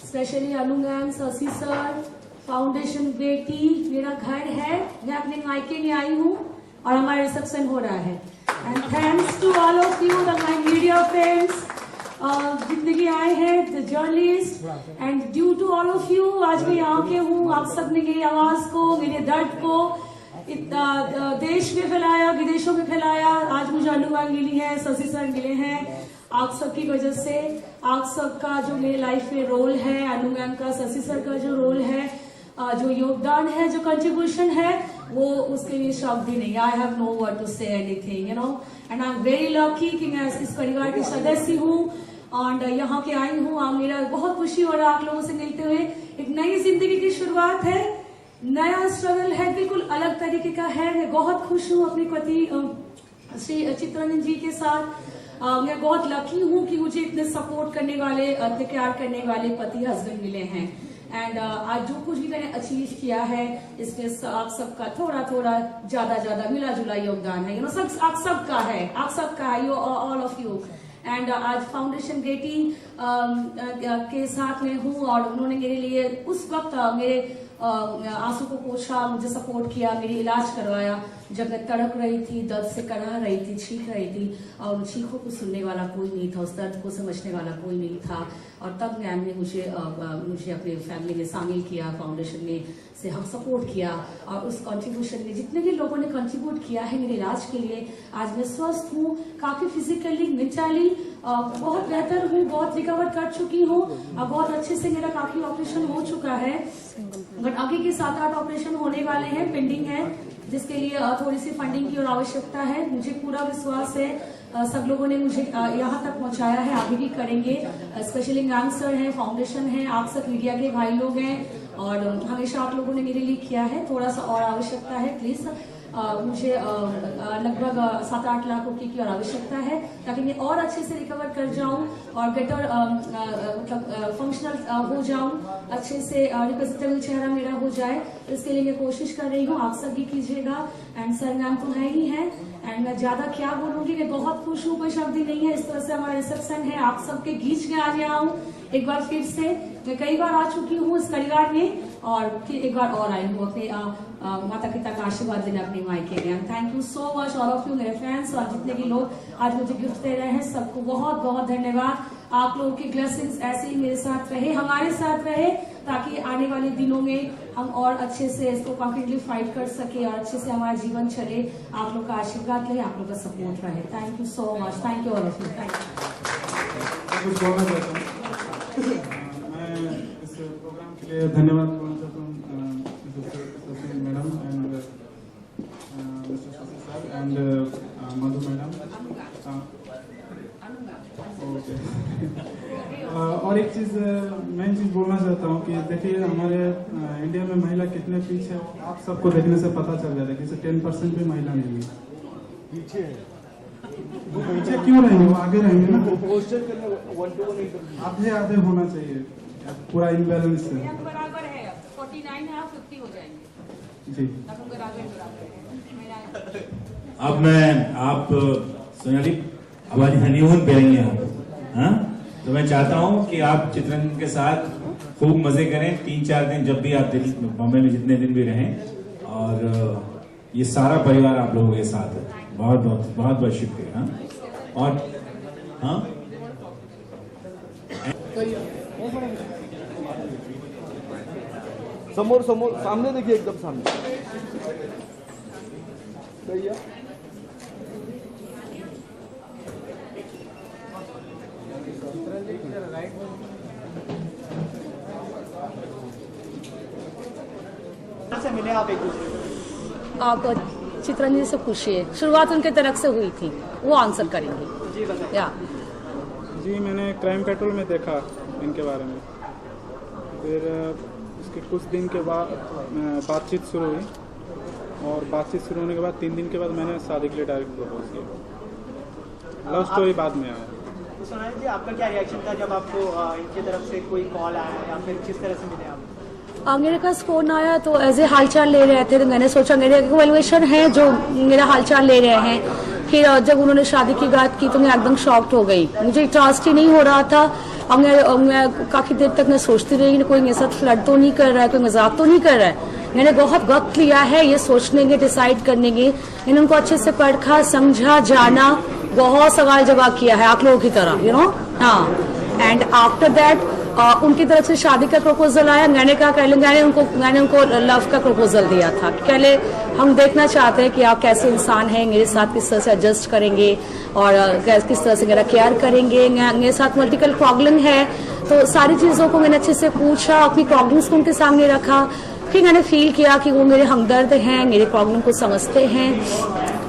Specially अनु ma'am, Shashi sir, foundation बेटी, मेरा घर है, मैं अपने मायके में आई हूँ और हमारा रिसेप्शन हो रहा है। And thanks to all of you my media friends, जितने भी आए हैं, the journalist, and due to all of you आज मैं यहाँ के हूँ। आप सब ने मेरी आवाज को, मेरे दर्द को इतना देश में फैलाया, विदेशों में फैलाया। आज मुझे अनु मैम मिली है, शशि सर मिले हैं, आप सबकी वजह से। आप सबका जो मेरे लाइफ में रोल है, अनु मैम का, शशि सर का जो रोल है, जो योगदान है, जो कंट्रीब्यूशन है, वो उसके लिए शब्द ही नहीं। I have no word to say anything, you know, and I am very lucky कि मैं इस परिवार की सदस्य हूँ और यहाँ के आई हूँ। और मेरा बहुत खुशी हो रहा है आप लोगों से मिलते हुए। एक नई जिंदगी की शुरुआत है, नया स्ट्रगल है, बिल्कुल अलग तरीके का है। मैं बहुत खुश हूँ अपने पति श्री चित्ररंजन जी के साथ। मैं बहुत लकी हूँ कि मुझे इतने सपोर्ट करने वाले, इतने प्यार करने वाले पति हस्बैंड मिले हैं। एंड आज जो कुछ भी मैंने अचीव किया है, इसमें आप सबका थोड़ा थोड़ा ज्यादा मिला जुला योगदान है। यू नो, सब आप सबका है, आप सबका है, you all of you. And आज फाउंडेशन बेटी के साथ में हूँ और उन्होंने मेरे लिए उस वक्त मेरे आंसू को पोछा, मुझे सपोर्ट किया, मेरी इलाज करवाया जब मैं तड़प रही थी, दर्द से कराह रही थी, चीख रही थी और उन चीखों को सुनने वाला कोई नहीं था, उस दर्द को समझने वाला कोई नहीं था। और तब मैम ने मुझे अपने फैमिली में शामिल किया, फाउंडेशन में से हम सपोर्ट किया और उस कंट्रीब्यूशन में जितने भी लोगों ने कंट्रीब्यूट किया है मेरे इलाज के लिए, आज मैं स्वस्थ हूँ, काफी फिजिकली, मेंटली बहुत बेहतर हूँ, बहुत रिकवर कर चुकी हूँ और बहुत अच्छे से मेरा काफी ऑपरेशन हो चुका है। बट आगे के 7-8 ऑपरेशन होने वाले हैं, पेंडिंग है, जिसके लिए थोड़ी सी फंडिंग की और आवश्यकता है। मुझे पूरा विश्वास है, सब लोगों ने मुझे यहाँ तक पहुँचाया है, आगे भी करेंगे। स्पेशली मैम सर हैं, फाउंडेशन है, आप सब मीडिया के भाई लोग हैं और हमेशा आप लोगों ने मेरे लिए किया है। थोड़ा सा और आवश्यकता है, प्लीज मुझे लगभग 7-8 लाख रुपए की और आवश्यकता है ताकि मैं और अच्छे से रिकवर कर जाऊं और बेटर मतलब फंक्शनल हो जाऊं, अच्छे से रिप्रेजेंटेबल चेहरा मेरा हो जाए। इसके लिए मैं कोशिश कर रही हूं, आप सब भी कीजिएगा। एंड सर मैम तो है ही है एंड मैं ज्यादा क्या बोलूंगी, मैं बहुत खुश हूँ, कोई शब्द ही नहीं है। इस तरह से हमारा रिसेप्शन है, आप सबके बीच में आज यहाँ हूँ एक बार फिर से। मैं कई बार आ चुकी हूँ इस परिवार में और फिर एक बार और आई हूँ अपने माता पिता का आशीर्वाद देने अपने मायके में। Thank you so much all of you, मेरे फैंस और जितने भी लोग आज मुझे गिफ्ट दे रहे हैं, सबको बहुत बहुत धन्यवाद। आप लोगों की ब्लेसिंग्स ऐसे ही मेरे साथ रहे, हमारे साथ रहे, ताकि आने वाले दिनों में हम और अच्छे से इसको कॉन्फिडेंटली फाइट कर सके और अच्छे से हमारा जीवन चले। आप लोग का आशीर्वाद रहे, आप लोग का सपोर्ट रहे। Thank you so much, thank you all of you, thank you. मैं इस प्रोग्राम के लिए धन्यवाद बोलना चाहता हूँ madam and mister Shashi sir and Madhu madam. Okay, और एक चीज मेन चीज बोलना चाहता हूँ कि देखिए हमारे इंडिया में महिला कितने पीछे है, आप सबको देखने से पता चल जाता है कि 10% भी महिला नहीं है। पीछे है, वो पीछे क्यों रहेंगे, वो आगे रहेंगे ना। आधे होना चाहिए, पूरा इनबैलेंस है। बराबर है, 49 है, 50 हो जाएंगे जी। अब आप सोनाली हमारी हनीमून पे आई हैं, हाँ? तो मैं चाहता हूं कि आप चित्ररंजन के साथ खूब मजे करें 3-4 दिन, जब भी आप बॉम्बे में जितने दिन भी रहें। और ये सारा परिवार आप लोगों के साथ है। बहुत बहुत बहुत बहुत शुक्रिया। हाँ? और हाँ, समोर समोर सामने देखिए, एकदम सामने। सही है। से मिले आप एक दूसरे को? आप चित्ररंजन से पूछिए, शुरुआत उनके तरफ से हुई थी, वो आंसर करेंगे। जी बताइए। या जी, मैंने क्राइम पेट्रोल में देखा इनके बारे में, फिर उसके कुछ दिन के बाद बातचीत शुरू हुई और बातचीत शुरू होने के बाद 3 दिन के बाद मैंने शादी के लिए डायरेक्ट प्रपोज किया। लव स्टोरी बाद में आया। तो सोनाली जी, आपका क्या रिएक्शन था जब आपको इनकी तरफ से कोई कॉल आया या फिर किस तरह से मिले आप? मेरे पास फोन आया तो एज ए हालचाल ले रहे थे, तो मैंने सोचा मेरे इवैल्यूएशन है जो मेरा हालचाल ले रहे हैं। फिर जब उन्होंने शादी की बात की तो मैं एकदम शॉक्ड हो गई, मुझे ट्रस्ट ही नहीं हो रहा था। और मैं काफी देर तक मैं सोचती रही कोई मेरे साथ फ्लर्ट तो नहीं कर रहा है, कोई मजाक तो नहीं कर रहा है। मैंने बहुत वक्त लिया है ये सोचने के, डिसाइड करने के। मैंने उनको अच्छे से परखा, समझा, जाना, बहुत सवाल जवाब किया है आप लोगों की तरह, यू नो। हाँ, एंड आफ्टर दैट उनकी तरफ से शादी का प्रपोजल आया। मैंने कहा मैंने उनको लव का प्रपोजल दिया था। पहले हम देखना चाहते हैं कि आप कैसे इंसान हैं, मेरे साथ किस तरह से एडजस्ट करेंगे और किस तरह से मेरा केयर करेंगे। मेरे साथ मल्टीपल प्रॉब्लम है, तो सारी चीजों को मैंने अच्छे से पूछा, अपनी प्रॉब्लम्स को उनके सामने रखा। फिर मैंने फील किया कि वो मेरे हमदर्द हैं, मेरे प्रॉब्लम को समझते हैं,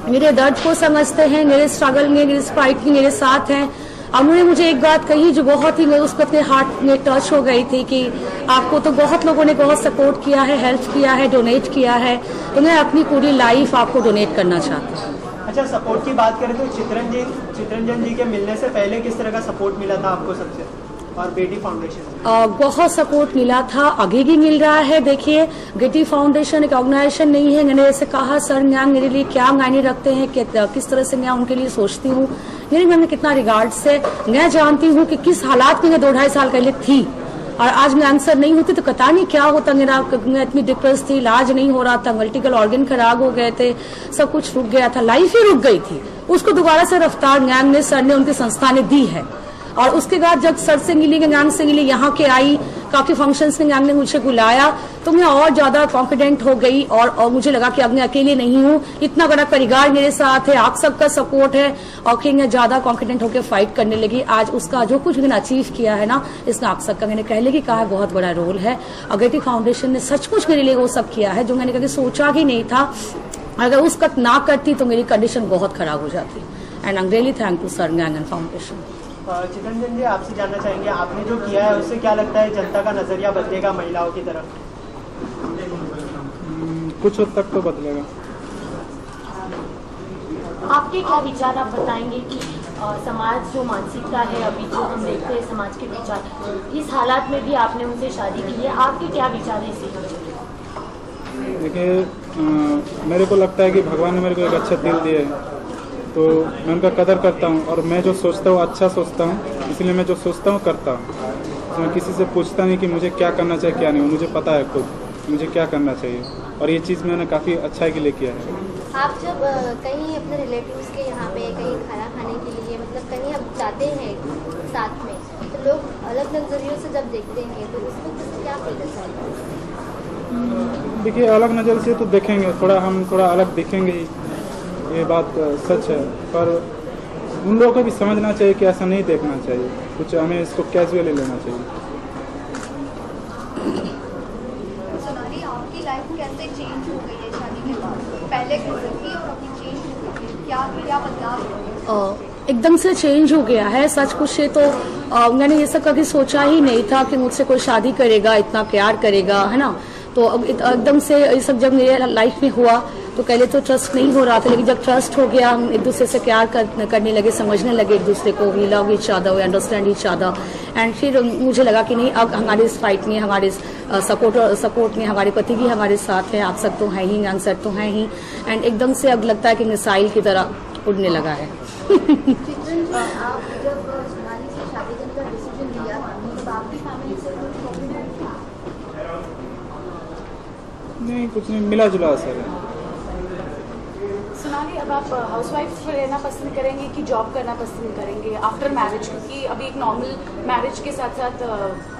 मेरे दर्द को समझते हैं, मेरे स्ट्रगल में, मेरे फाइट में मेरे साथ हैं। अब उन्होंने मुझे एक बात कही जो बहुत ही उसको अपने हार्ट में टच हो गई थी कि आपको तो बहुत लोगों ने बहुत सपोर्ट किया है, हेल्प किया है, डोनेट किया है, तो मैं अपनी पूरी लाइफ आपको डोनेट करना चाहती हूँ। अच्छा, सपोर्ट की बात करें तो चित्रंजन जी के मिलने से पहले किस तरह का सपोर्ट मिला था आपको सबसे, और बेटी फाउंडेशन से? बहुत सपोर्ट मिला था, आगे भी मिल रहा है। देखिए, बेटी फाउंडेशन एक ऑर्गेनाइजेशन नहीं है। मैंने ऐसे कहा सर मेरे लिए क्या मायने रखते हैं, किस तरह से मैं उनके लिए सोचती हूँ, मेरे मन में कितना रिगार्ड से। मैं जानती हूँ कि किस हालात में मैं 2-2.5 साल पहले थी, और आज मैं आंसर नहीं होती तो पता नहीं क्या होता। मैं इतनी डिप्रेस थी, इलाज नहीं हो रहा था, मल्टीपल ऑर्गन खराब हो गए थे, सब कुछ रुक गया था, लाइफ ही रुक गई थी। उसको दोबारा से रफ्तार न्यान ने, सर ने, उनकी संस्था ने दी है। और उसके बाद जब सर से मिली, न्यान से मिली, यहाँ के आई, काफी फंक्शंस में न्यान ने मुझे बुलाया, तो मैं और ज्यादा कॉन्फिडेंट हो गई और मुझे लगा कि अब मैं अकेले नहीं हूँ, इतना बड़ा परिवार मेरे साथ है, आप सबका सपोर्ट है, और फिर मैं ज्यादा कॉन्फिडेंट होकर फाइट करने लगी। आज उसका जो कुछ मैंने अचीव किया है ना, इसमें आप सबका, मैंने पहले ही कहा, बहुत बड़ा रोल है। अगेटी फाउंडेशन ने सचमुच मेरे लिए वो सब किया है जो मैंने कभी सोचा ही नहीं था। अगर उस वक्त ना करती तो मेरी कंडीशन बहुत खराब हो जाती। And I am really thank to sir and foundation. Chittaranjan ji, आपसे जानना चाहेंगे, आपने जो किया है उससे क्या लगता है जनता का नजरिया बदलेगा महिलाओं की तरफ? कुछ हद तक तो बदलेगा। आपके क्या विचार आप बताएंगे कि समाज जो मानसिकता है अभी जो हम देखते हैं समाज के विचार, इस हालात में भी आपने उनसे शादी की है, आपके क्या विचार है इसी? देखिए, मेरे को लगता है कि भगवान ने मेरे को एक अच्छा दिल दिया है, तो मैं उनका कदर करता हूँ, और मैं जो सोचता हूँ अच्छा सोचता हूँ, इसलिए मैं जो सोचता हूँ करता हूँ। तो मैं किसी से पूछता नहीं कि मुझे क्या करना चाहिए क्या नहीं, मुझे पता है खुद मुझे क्या करना चाहिए, और ये चीज़ मैंने काफ़ी अच्छाई के लिए किया है। आप जब कहीं अपने रिलेटिव्स के यहाँ पे कहीं खाना खाने के लिए, मतलब कहीं आप जाते हैं साथ में, तो लोग अलग नजरियों से जब देखते हैं तो उसको क्या फील होता है? देखिए, अलग नज़र से तो देखेंगे, हम थोड़ा अलग दिखेंगे ही, ये बात सच है, पर उन लोगों को भी समझना चाहिए कि ऐसा नहीं देखना चाहिए, कुछ हमें इसको कैजुअली लेना चाहिए। सोनाली, आपकी लाइफ कैसे चेंज हो गई है शादी के बाद? पहले कैसे थी और अभी चेंज हो गई है, क्या बदलाव? एकदम से चेंज हो गया है। सच कुछ से तो मैंने ये सब कभी सोचा ही नहीं था कि मुझसे कोई शादी करेगा, इतना प्यार करेगा, है ना। तो अब एकदम से ये सब जब मेरे लाइफ में हुआ तो पहले तो ट्रस्ट नहीं हो रहा था, लेकिन जब ट्रस्ट हो गया, हम एक दूसरे से प्यार करने लगे, समझने लगे एक दूसरे को, we love each other, we understand each other. And फिर मुझे लगा कि नहीं, अब हमारे इस फाइट में, हमारे सपोर्ट में हमारे पति भी हमारे साथ हैं, आप सब तो हैं ही, यंग सर तो हैं ही। एंड एकदम से अब लगता है कि मिसाइल की तरह उड़ने लगा है। चित्रंजन, आप जब सोनाली से शादी करने का डिसीजन लिया तब आपकी फैमिली से कोई प्रॉब्लम था? नहीं, कुछ नहीं, मिला जुला असर है। सोनाली, अब आप हाउसवाइफ रहना पसंद करेंगे कि जॉब करना पसंद करेंगे आफ्टर मैरिज? क्योंकि अभी एक नॉर्मल मैरिज के साथ साथ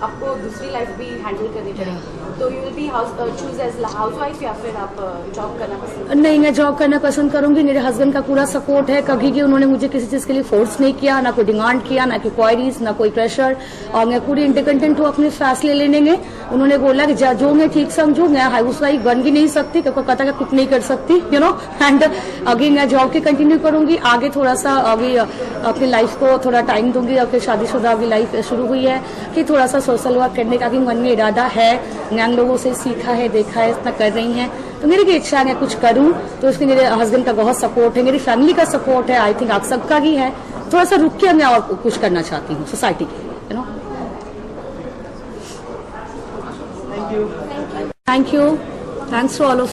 आपको दूसरी लाइफ भी हैंडल करनी पड़ेगी, तो you will be choose as housewife या फिर आप जॉब करना पसंद? नहीं, मैं जॉब करना पसंद करूंगी। मेरे हस्बैंड का पूरा सपोर्ट है, कभी भी उन्होंने मुझे किसी चीज के लिए फोर्स नहीं किया, ना कोई डिमांड किया, ना कोई क्वायरीज, ना कोई प्रेशर, और मैं पूरी इंडिपेंडेंट हूँ अपने फैसले लेने में। उन्होंने बोला कि जो मैं ठीक समझू, मैं हाउसवाइफ बन भी नहीं सकती, क्योंकि पता है कुछ नहीं कर सकती, यू नो। एंड अभी मैं जॉब की कंटिन्यू करूंगी, आगे थोड़ा सा अभी अपनी लाइफ को थोड़ा टाइम दूंगी, और फिर शादीशुदा अभी लाइफ शुरू हुई है, फिर थोड़ा सा सोशल वर्क करने का भी मन में इरादा है। न्यांग लोगों से सीखा है, देखा है, इतना कर रही हैं, तो मेरी भी इच्छा है कुछ करूं। तो उसमें मेरे हस्बैंड का बहुत सपोर्ट है, मेरी फैमिली का सपोर्ट है, आई थिंक आप सबका भी है। थोड़ा सा रुक के मैं और कुछ करना चाहती हूँ सोसाइटी के लिए, you know. Thank you. Thank you. Thanks to all of